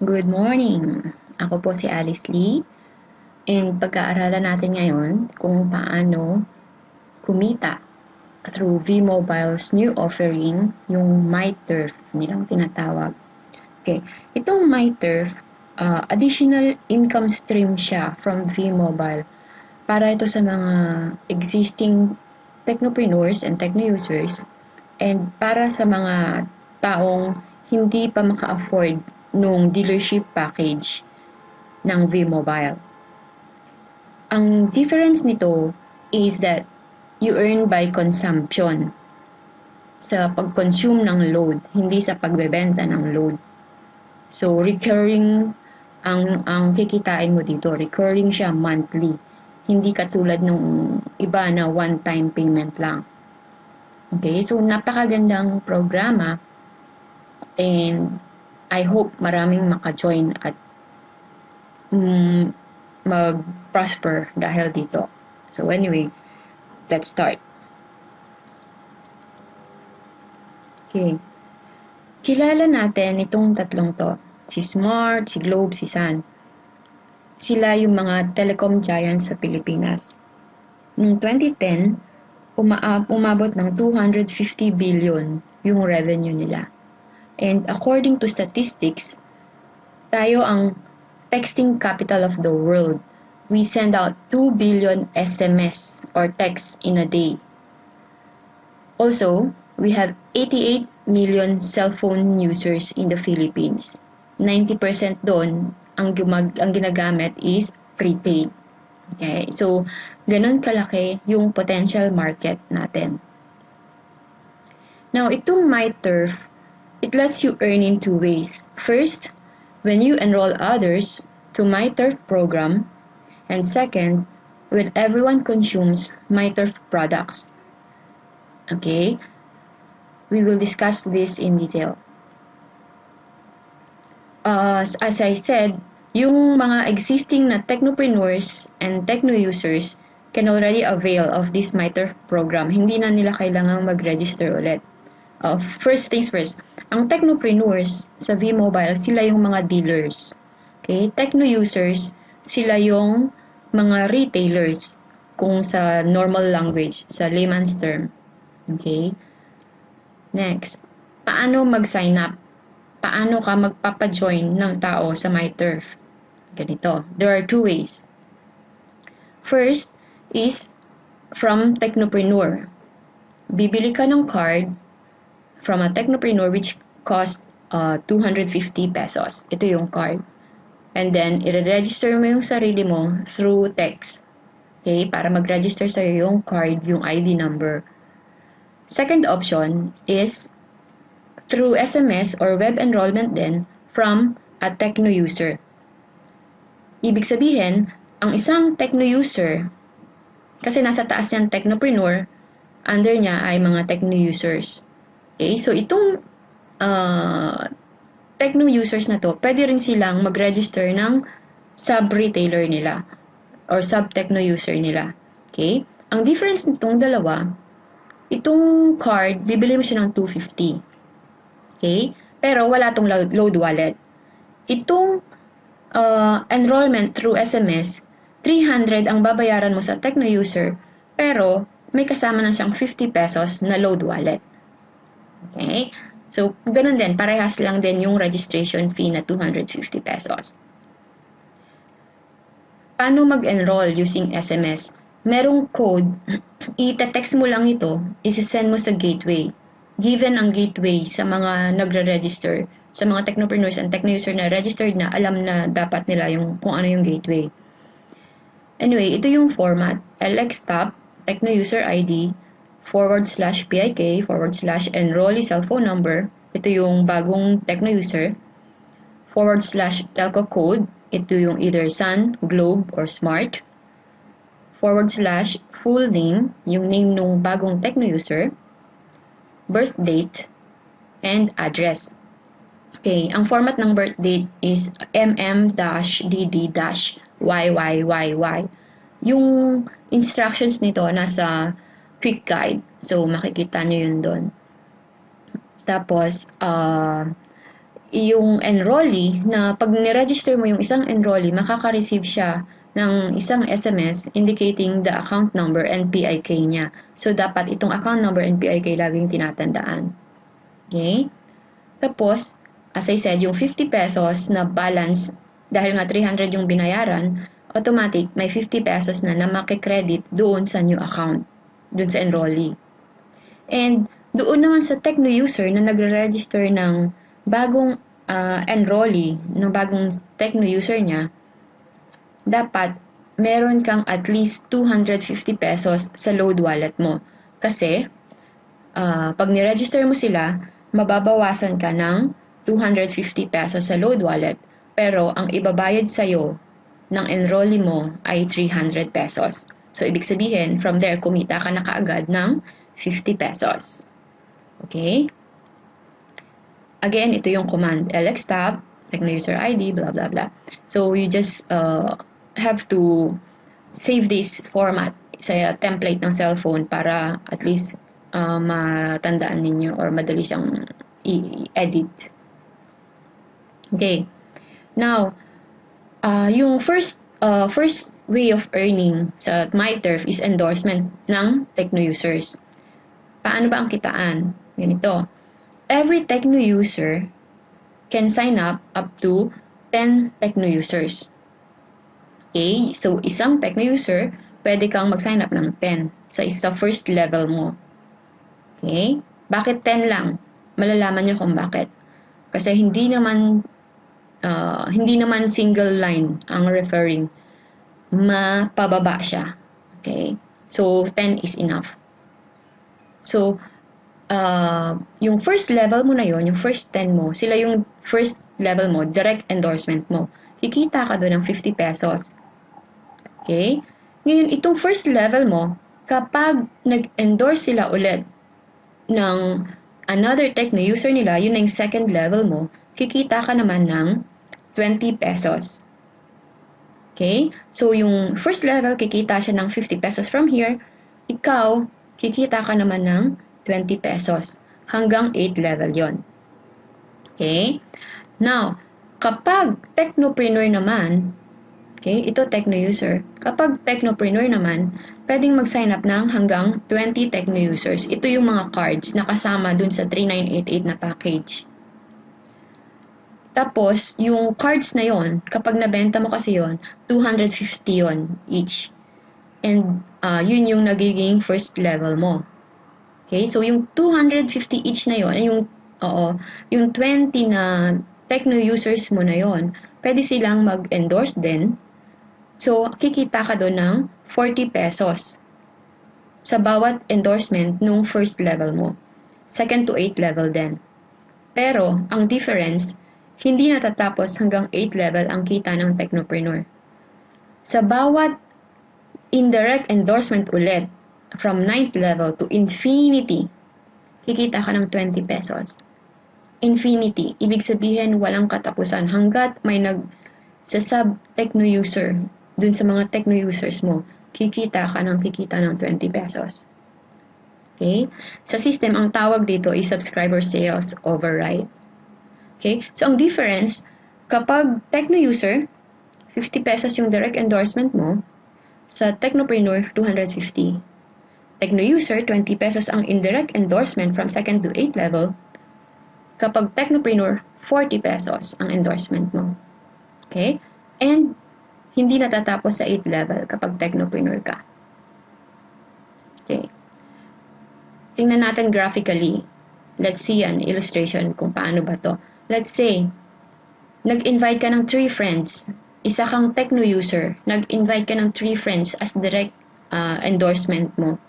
Good morning! Ako po si Alice Lee and pag-aaralan natin ngayon kung paano kumita through V-Mobile's new offering, yung MyTurf nilang tinatawag. Okay, itong MyTurf, additional income stream siya from V-Mobile para ito sa mga existing technopreneurs and techno users and para sa mga taong hindi pa maka-afford nung dealership package ng V-Mobile. Ang difference nito is that you earn by consumption sa pag-consume ng load, hindi sa pagbebenta ng load. So, recurring ang kikitain mo dito. Recurring siya monthly. Hindi katulad nung iba na one-time payment lang. Okay, so napakagandang programa and I hope maraming maka-join at mag-prosper dahil dito. So anyway, let's start. Okay. Kilala natin itong tatlong to. Si Smart, si Globe, si Sun. Sila yung mga telecom giants sa Pilipinas. Noong 2010, umabot ng 250 billion yung revenue nila. And according to statistics, tayo ang texting capital of the world. We send out 2 billion SMS or texts in a day. Also, we have 88 million cell phone users in the Philippines. 90% doon, ang ginagamit is prepaid. Okay? So, ganun kalaki yung potential market natin. Now, itong MyTurf, it lets you earn in two ways. First, when you enroll others to MyTurf program, and second, when everyone consumes MyTurf products. Okay? We will discuss this in detail. As I said, yung mga existing na technopreneurs and techno users can already avail of this MyTurf program. Hindi na nila kailangang mag-register ulit. First things first, ang technopreneurs sa V-Mobile, sila yung mga dealers. Okay? Techno users, sila yung mga retailers kung sa normal language, sa layman's term. Okay? Next, paano mag-sign up? Paano ka magpapajoin ng tao sa MyTurf? Ganito. There are two ways. First is from technopreneur. Bibili ka ng card from a technopreneur which cost 250 pesos. Ito yung card. And then, i-register mo yung sarili mo through text. Okay? Para mag-register sa'yo yung card, yung ID number. Second option is through SMS or web enrollment din from a techno user. Ibig sabihin, ang isang techno user, kasi nasa taas yan technopreneur, under niya ay mga techno users. Okay? So, itong techno users na to, pwede rin silang mag-register ng sub-retailer nila or sub-techno user nila. Okay? Ang difference nitong dalawa, itong card, bibili mo siya ng 250. Okay? Pero wala tong load wallet. Itong enrollment through SMS, 300 ang babayaran mo sa techno user, pero may kasama na siyang 50 pesos na load wallet. Okay? So, ganun din. Parehas lang din yung registration fee na 250 pesos. Paano mag-enroll using SMS? Merong code, ite-text mo lang ito, isi-send mo sa gateway. Given ang gateway sa mga nagre-register, sa mga technopreneurs and techno user na registered na, alam na dapat nila yung kung ano yung gateway. Anyway, ito yung format. LXTOP, techno user ID, /PIK, /enrollee cellphone number, ito yung bagong techno user, /telco code, ito yung either Sun, Globe, or Smart, /full name, yung name nung bagong techno user, birth date, and address. Okay, ang format ng birth date is mm-dd-yyyy. Yung instructions nito nasa quick guide. So, makikita nyo yun doon. Tapos, yung enrollee na pag ni-register mo yung isang enrollee, makaka-receive siya ng isang SMS indicating the account number and PIK niya. So, dapat itong account number and PIK laging tinatandaan. Okay? Tapos, as I said, yung 50 pesos na balance, dahil nga 300 yung binayaran, automatic may 50 pesos na makikredit doon sa new account, doon sa enrollee. And doon naman sa Tecno user na nagre-register ng bagong enrollee, ng bagong Tecno user niya, dapat meron kang at least 250 pesos sa load wallet mo. Kasi, pag ni-register mo sila, mababawasan ka ng 250 pesos sa load wallet. Pero, ang ibabayad sa'yo ng enrollee mo ay 300 pesos. So, ibig sabihin, from there, kumita ka na kaagad ng 50 pesos. Okay? Again, ito yung command lxtab, Tecno user ID, blah, blah, blah. So, you just have to save this format sa template ng cellphone para at least matandaan ninyo or madali siyang i-edit. Okay. Now, yung first way of earning sa MyTurf is endorsement ng Tecno users. Paano ba ang kitaan? Ganito. Every Tecno user can sign up to 10 Tecno users. Okay? So, isang Tecno user, pwede kang mag-sign up ng 10 sa first level mo. Okay? Bakit 10 lang? Malalaman nyo kung bakit. Kasi hindi naman single line ang referring. Mapababa siya. Okay? So, 10 is enough. So, yung first level mo na yon, yung first 10 mo, sila yung first level mo, direct endorsement mo. Kikita ka doon ng 50 pesos. Okay? Ngayon, itong first level mo, kapag nag-endorse sila ulit ng another Tecno user nila, yun na yung second level mo, kikita ka naman ng 20 pesos. Okay? So, yung first level, kikita siya ng 50 pesos from here. Ikaw, kikita ka naman ng 20 pesos. Hanggang 8 level yon. Okay? Now, kapag Technopreneur naman, okay, ito Tecno user. Kapag Technopreneur naman, pwedeng mag-sign up ng hanggang 20 Tecno users. Ito yung mga cards na kasama dun sa 3988 na package. Tapos, yung cards na yon, kapag nabenta mo kasi yon, 250 yon each. And yun yung nagiging first level mo. Okay? So, yung 250 each na yon, yung 20 na Tecno users mo na yon, pwede silang mag-endorse din. So, kikita ka doon ng 40 pesos sa bawat endorsement nung first level mo. Second to 8 level din. Pero, ang difference, hindi natatapos hanggang 8 level ang kita ng Technopreneur. Sa bawat indirect endorsement ulit, from 9th level to infinity, kikita ka ng 20 pesos. Infinity, ibig sabihin walang katapusan hanggat may nag-sub Tecno user dun sa mga Tecno users mo, kikita ng 20 pesos. Okay? Sa system, ang tawag dito is subscriber sales override. Okay? So, ang difference, kapag Tecno user, 50 pesos yung direct endorsement mo, sa Technopreneur, 250. Tecno user, 20 pesos ang indirect endorsement from 2nd to 8th level. Kapag Technopreneur, 40 pesos ang endorsement mo. Okay? And, hindi natatapos sa 8th level kapag Technopreneur ka. Okay. Tingnan natin graphically. Let's see an illustration kung paano ba to. Let's say, nag-invite ka ng 3 friends. Isa kang Tecno user. Nag-invite ka ng 3 friends as direct endorsement mo.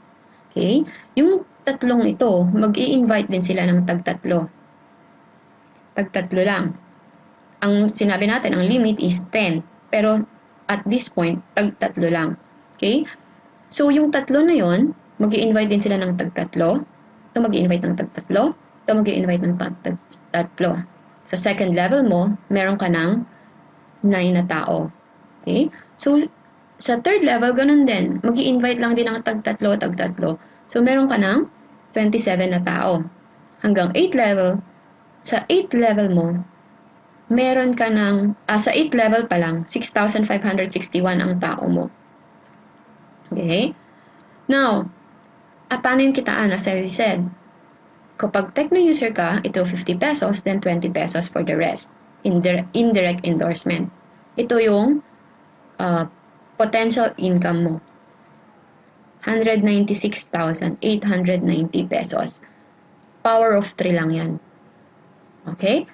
Okay? Yung tatlong ito, mag-i-invite din sila ng tag-tatlo. Tag-tatlo lang. Ang sinabi natin, ang limit is 10. Pero at this point, tag-tatlo lang. Okay? So, yung tatlo na yon, mag-i-invite din sila ng tag-tatlo. Ito mag-i-invite ng tag-tatlo. Ito mag-i-invite ng tag-tatlo. Sa second level mo, meron ka ng 9 na tao. Okay? So, sa third level, ganun din. Mag-i-invite lang din ng tag-tatlo, tag-tatlo. So, meron ka ng 27 na tao. Hanggang 8 level, sa 8 level mo, meron ka ng, sa 8 level pa lang, 6,561 ang tao mo. Okay? Now, paano yung kitaan? As I said, kapag techno user ka, ito 50 pesos, then 20 pesos for the rest. Indirect endorsement. Ito yung potential income mo. 196,890 pesos. Power of 3 lang yan. Okay?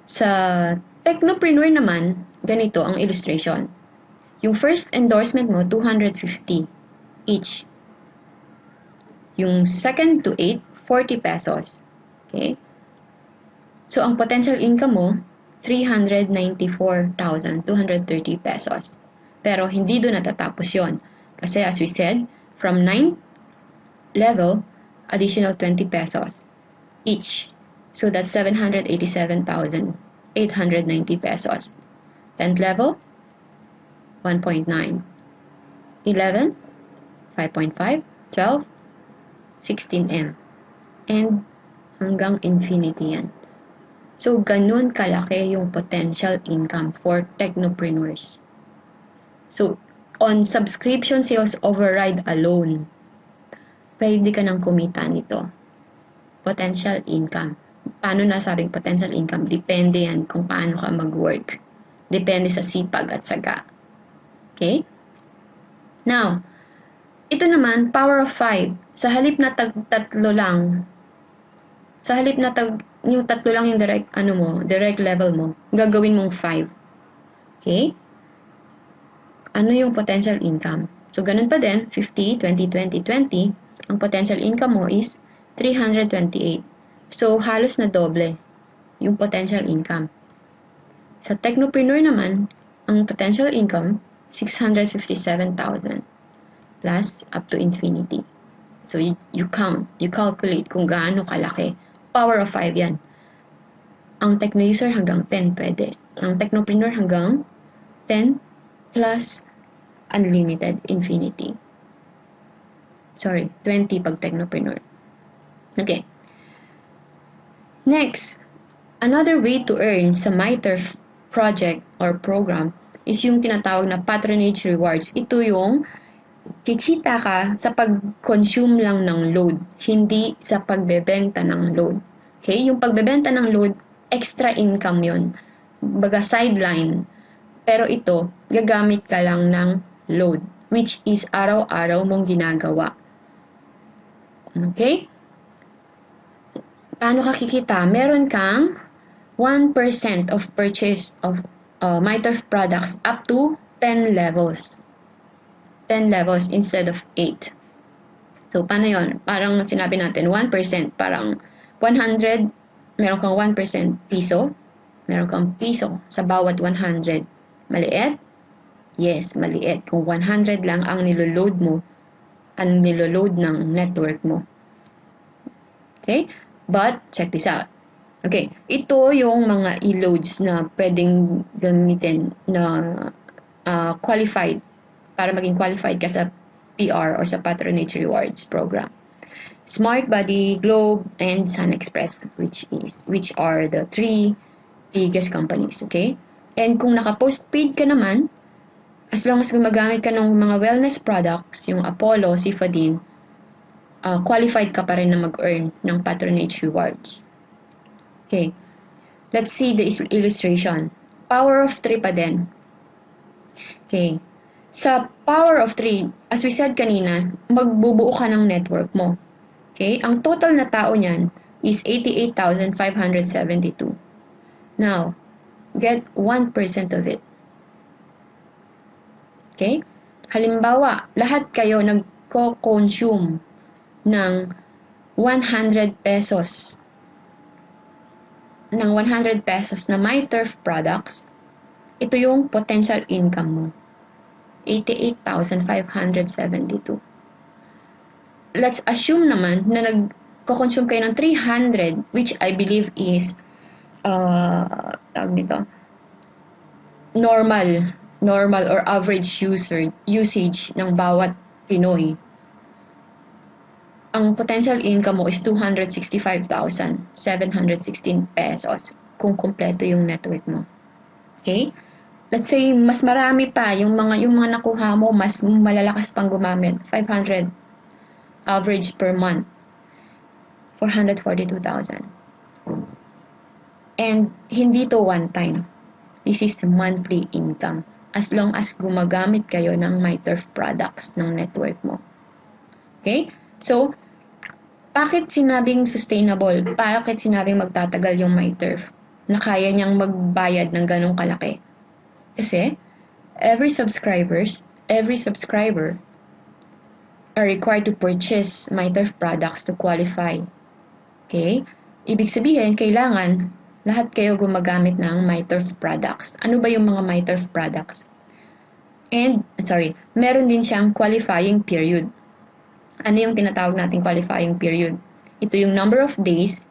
Sa technopreneur naman, ganito ang illustration. Yung first endorsement mo, 250 each. Yung second to 8, 40 pesos. Okay? So, ang potential income mo, 394,230 pesos. Pero, hindi doon natatapos yon. Kasi, as we said, from 9th level, additional 20 pesos each. So, that's 787,890 pesos. 10th level, 1.9. 11, 5.5, 12, 16M. And hanggang infinity yan. So, ganun kalaki yung potential income for technopreneurs. So, on subscription sales override alone, pwede ka nang kumita nito. Potential income. Paano nasabing potential income? Depende yan kung paano ka mag-work. Depende sa sipag at saga. Okay? Now, ito naman, power of 5. Sa halip na tatlo lang, yung tatlo lang yung direct level mo, gagawin mong 5. Okay? Ano yung potential income? So, ganun pa din, 50, 20, 20, 20. Ang potential income mo is 328. So, halos na doble yung potential income. Sa technopreneur naman, ang potential income, 657,000 plus up to infinity. So, you count, you calculate kung gaano kalaki. Power of 5 yan. Ang techno user hanggang 10 pwede. Ang technopreneur hanggang 10 plus unlimited infinity. Sorry, 20 pag technopreneur. Okay. Next, another way to earn sa MyTurf project or program is yung tinatawag na patronage rewards. Ito yung kikita ka sa pag-consume lang ng load, hindi sa pagbebenta ng load. Okay? Yung pagbebenta ng load, extra income yun. Baga sideline. Pero ito, gagamit ka lang ng load, which is araw-araw mong ginagawa. Okay? Paano ka kikita? Meron kang 1% of purchase of MyTurf products up to 10 levels. 10 levels instead of 8. So, paano yon? Parang sinabi natin, 1%, parang 100, meron kang 1% piso, meron kang piso sa bawat 100. Maliit? Yes, maliit. Kung 100 lang ang niloload mo, ang niloload ng network mo. Okay? But, check this out. Okay, ito yung mga e-loads na pwedeng gamitin na qualified para maging qualified ka sa PR or sa Patronage Rewards program. Smart Buddy, Globe, and Sun Express, which are the 3 biggest companies, okay? And kung naka-postpaid ka naman, as long as gumagamit ka ng mga wellness products, yung Apollo, Cifadin, qualified ka pa rin na mag-earn ng Patronage Rewards. Okay, let's see the illustration. Power of 3 pa din. Okay, sa power of 3, as we said kanina, magbubuo ka ng network mo. Okay, ang total na tao niyan is 88,572. Now, get 1% of it. Okay, halimbawa, lahat kayo nagko-consume ng 100 pesos ng 100 pesos na MyTurf products, ito yung potential income mo. 88,572. Let's assume naman na nagko-consume kayo ng 300, which I believe is normal or average usage ng bawat Pinoy. Ang potential income mo is 265,716 pesos kung kumpleto yung network mo. Okay? Let's say, mas marami pa, yung mga nakuha mo, mas malalakas pang gumamit. 500 average per month. 442,000. And hindi to one time. This is monthly income. As long as gumagamit kayo ng MyTurf products ng network mo. Okay? So, bakit sinabing sustainable? Bakit sinabing magtatagal yung MyTurf? Na kaya niyang magbayad ng ganong kalaki? Kasi, every subscriber are required to purchase MyTurf products to qualify. Okay? Ibig sabihin, kailangan lahat kayo gumagamit ng MyTurf products. Ano ba yung mga MyTurf products? Meron din siyang qualifying period. Ano yung tinatawag nating qualifying period? Ito yung number of days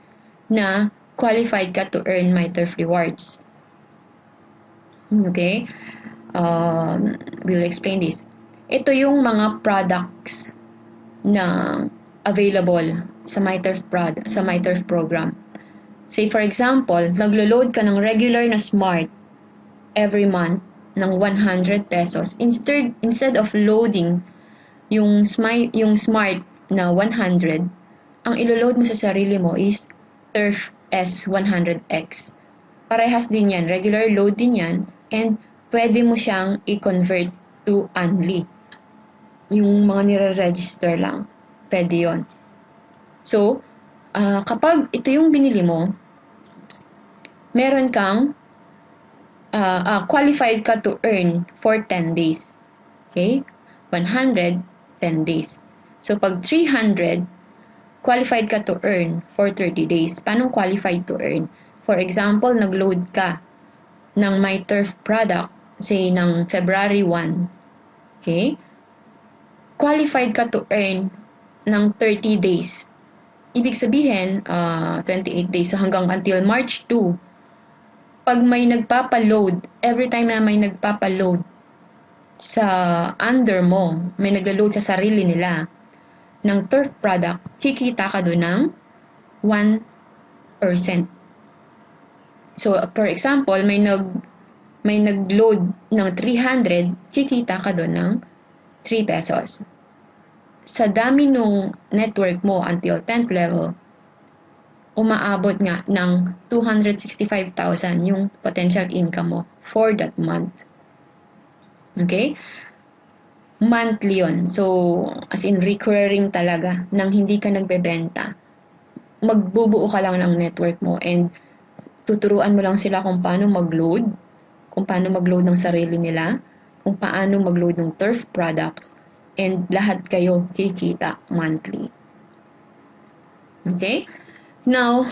na qualified ka to earn MyTurf rewards. Okay? We'll explain this. Ito yung mga products na available sa MyTurf program. Say for example, naglo-load ka ng regular na Smart every month ng 100 pesos. Instead of loading yung Smart na 100, ang ilo-load mo sa sarili mo is Turf S100X. Parehas din yan, regular load din yan, and pwede mo siyang i-convert to Unli. Yung mga nire-register lang, pwede yon. So, kapag ito yung binili mo, meron kang qualified ka to earn for 10 days. Okay? 100, 10 days. So, pag 300, qualified ka to earn for 30 days. Paano qualified to earn? For example, nag-load ka ng MyTurf product, say, ng February 1. Okay? Qualified ka to earn ng 30 days. Ibig sabihin, 28 days. So, hanggang until March 2, pag may nagpapaload, every time na may nagpapaload sa under mo, may naglo-load sa sarili nila ng turf product, kikita ka doon ng 1%. So, for example, may nag-load ng 300, kikita ka doon ng 3 pesos. Sa dami nung network mo until 10th level, umaabot nga ng 265,000 yung potential income mo for that month. Okay? Monthly yun. So, as in recurring talaga, nang hindi ka nagbebenta. Magbubuo ka lang ng network mo and tuturuan mo lang sila kung paano mag-load, kung paano mag-load ng sarili nila, kung paano mag-load ng turf products, and lahat kayo kikita monthly. Okay? Now,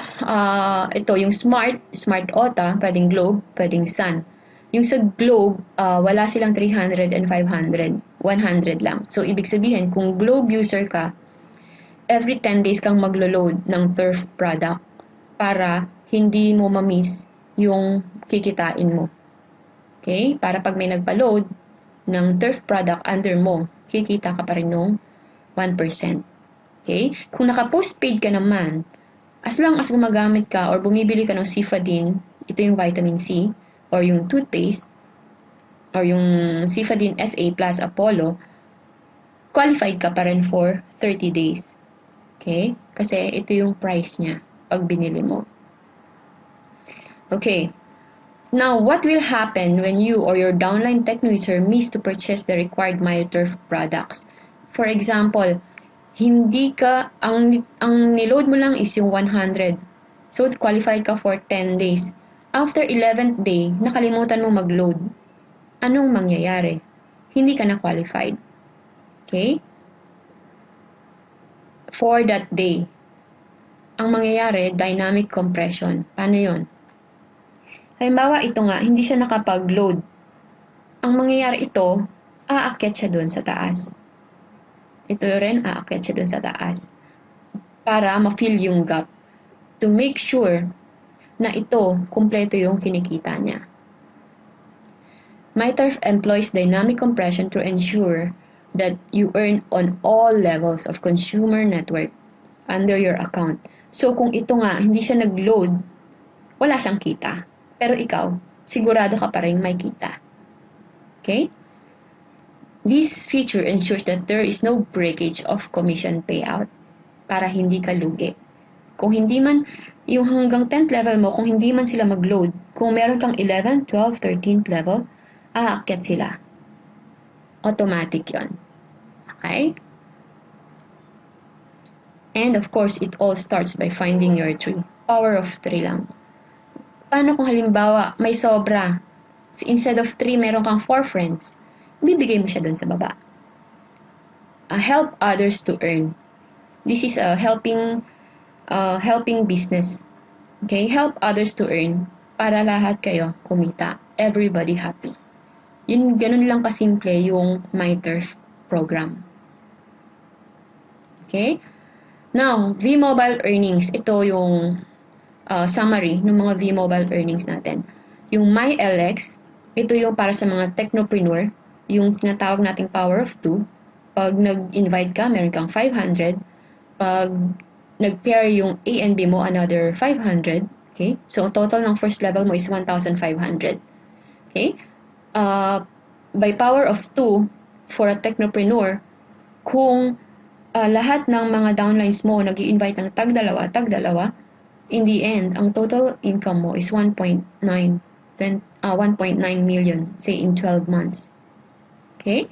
ito yung Smart OTA, pwedeng Globe, pwedeng Sun. Yung sa Globe, wala silang 300 and 500, 100 lang. So, ibig sabihin, kung Globe user ka, every 10 days kang maglo-load ng turf product para hindi mo ma-miss yung kikitain mo. Okay? Para pag may nagpa-load ng turf product under mo, kikita ka pa rin ng 1%. Okay? Kung naka-postpaid ka naman, as long as gumagamit ka or bumibili ka ng Cifadin, ito yung vitamin C, or yung toothpaste, or yung Cifadin SA plus Apollo, qualified ka pa rin for 30 days. Okay? Kasi ito yung price niya pag binili mo. Okay. Now, what will happen when you or your downline techno user miss to purchase the required MyTurf products? For example, hindi ka, ang niload mo lang is yung 100. So, qualified ka for 10 days. After 11th day, nakalimutan mo mag-load. Anong mangyayari? Hindi ka na qualified. Okay? For that day. Ang mangyayari, dynamic compression. Paano yon? Halimbawa, ito nga, hindi siya nakapag-load. Ang mangyayari ito, aakyat siya dun sa taas. Ito rin, aakyat siya dun sa taas. Para ma-fill yung gap. To make sure na ito, kumpleto yung kinikita niya. MyTurf employs dynamic compression to ensure that you earn on all levels of consumer network under your account. So, kung ito nga, hindi siya nag-load, wala siyang kita. Pero ikaw, sigurado ka pa rin may kita. Okay? This feature ensures that there is no breakage of commission payout para hindi ka lugi. Kung hindi man, yung hanggang 10th level mo, kung hindi man sila mag-load, kung meron kang 11, 12, 13th level, aakyat sila. Automatic yon. Okay? And of course, it all starts by finding your tree. Power of 3 lang. Paano kung halimbawa, may sobra? So instead of 3, meron kang 4 friends. Bibigay mo siya dun sa baba. Help others to earn. This is a helping business. Okay? Help others to earn para lahat kayo kumita. Everybody happy. Ganun lang kasimple yung MyTurf program. Okay? Now, V-Mobile earnings. Ito yung summary ng mga V-Mobile earnings natin. Yung MyLX, ito yung para sa mga technopreneur, yung tinatawag nating power of 2. Pag nag-invite ka, meron kang 500. Pag nag-pair yung A and B mo, another 500. Okay? So, total ng first level mo is 1,500. Okay? By power of 2, for a technopreneur, kung lahat ng mga downlines mo nag-i-invite ng tag-dalawa, in the end, ang total income mo is 1.9 million, say in 12 months. Okay?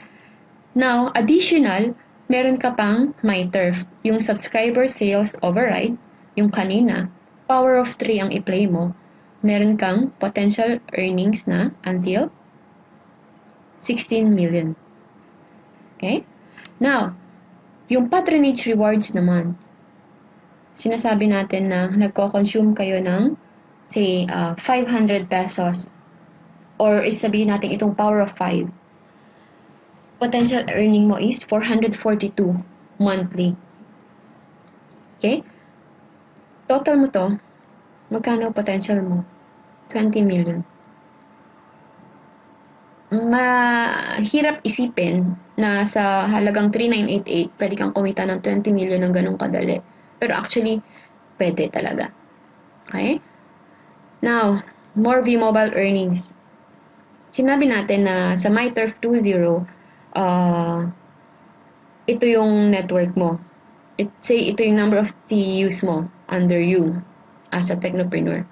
Now, additional, meron ka pang MyTurf, yung subscriber sales override, yung kanina, power of 3 ang i-play mo, meron kang potential earnings na until 16 million. Okay? Now, yung patronage rewards naman, sinasabi natin na nagko-consume kayo ng, say, 500 pesos, or isabihin natin itong power of 5. Potential earning mo is 442 monthly. Okay? Total mo to, magkano potential mo? 20 million. Mahirap isipin na sa halagang 3,988, pwede kang kumita ng 20 million ng ganong kadali. Pero actually, pwede talaga. Okay? Now, more V-Mobile earnings. Sinabi natin na sa MyTurf 2.0, ito yung network mo. Say, ito yung number of TUs mo under you as a technopreneur.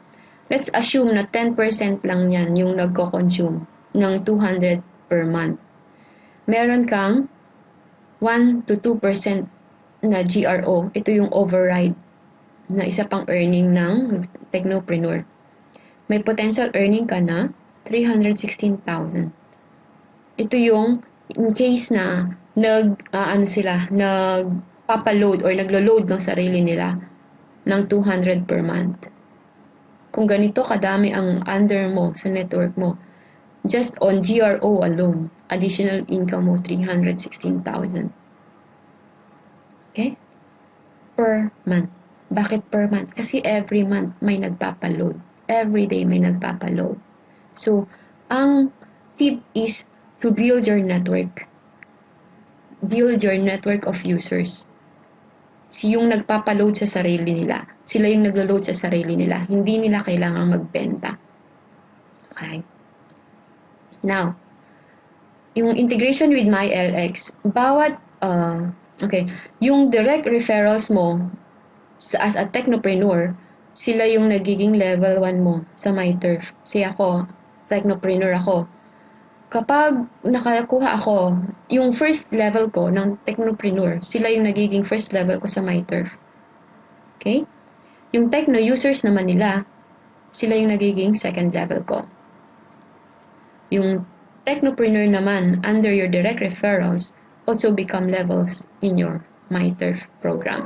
Let's assume na 10% lang yan yung nagko-consume ng 200 per month. Meron kang 1 to 2% na GRO. Ito yung override na isa pang earning ng technopreneur. May potential earning ka na 316,000. Ito yung in case na nagpapaload or naglo-load ng sarili nila ng 200 per month. Kung ganito kadami ang under mo sa network mo, just on GRO alone, additional income mo 316,000. Okay? Per month. Bakit per month? Kasi every month may nagpapaload. Every day may nagpapaload. So, ang tip is to build your network. Build your network of users. Yung nagpapaload sa sarili nila. Sila yung naglo-load sa sarili nila. Hindi nila kailangang magbenta. Okay? Now, yung integration with MyLX, yung direct referrals mo as a technopreneur, sila yung nagiging level 1 mo sa MyTurf. Say ako, technopreneur ako. Kapag nakakuha ako, yung first level ko ng technopreneur, sila yung nagiging first level ko sa MyTurf. Okay? Yung techno users naman nila, sila yung nagiging second level ko. Yung technopreneur naman, under your direct referrals, also become levels in your MyTurf program.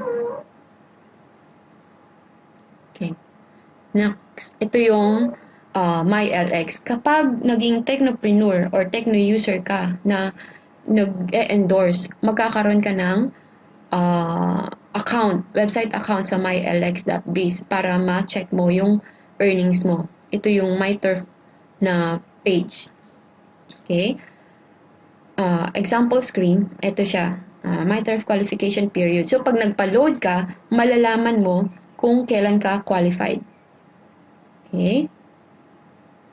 Okay. Next, ito yung MyLX. Kapag naging technopreneur or techno user ka na nag-endorse, magkakaroon ka ng website account sa MyLX.biz para ma-check mo yung earnings mo. Ito yung MyTurf na page. Okay? Example screen, ito siya. MyTurf qualification period. So, pag nagpa-load ka, malalaman mo kung kailan ka qualified. Okay?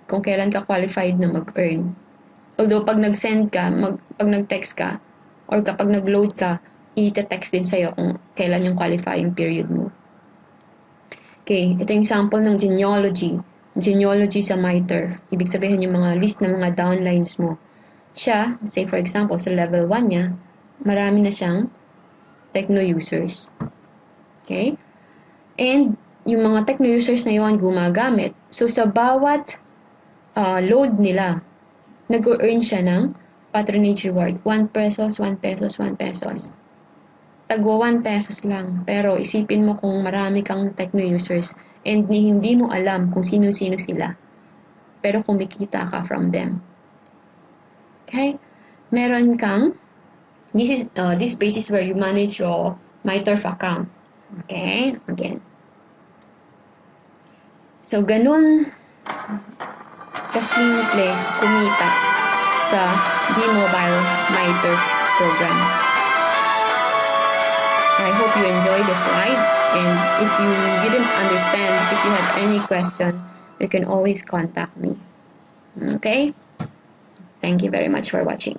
Kung kailan ka qualified na mag-earn. Although, pag nag-send ka, pag nag-text ka, or kapag nag-load ka, i-text din sa'yo kung kailan yung qualifying period mo. Okay, ito yung sample ng genealogy. Genealogy sa MITRE. Ibig sabihin yung mga list ng mga downlines mo. Siya, say for example, sa level 1 niya, marami na siyang techno users. Okay? And yung mga techno users na yun gumagamit. So sa bawat load nila, nag-earn siya ng patronage reward. 1 pesos, 1 pesos, 1 pesos. Tagwa 1 pesos lang. Pero isipin mo kung marami kang techno users and hindi mo alam kung sino-sino sila. Pero kumikita ka from them. Okay? Meron kang, this page is where you manage your MyTurf account. Okay? Again. So, ganun kasimple kumita sa G-Mobile MyTurf program. I hope you enjoyed the slide, and if you didn't understand, if you have any question, you can always contact me. Okay? Thank you very much for watching.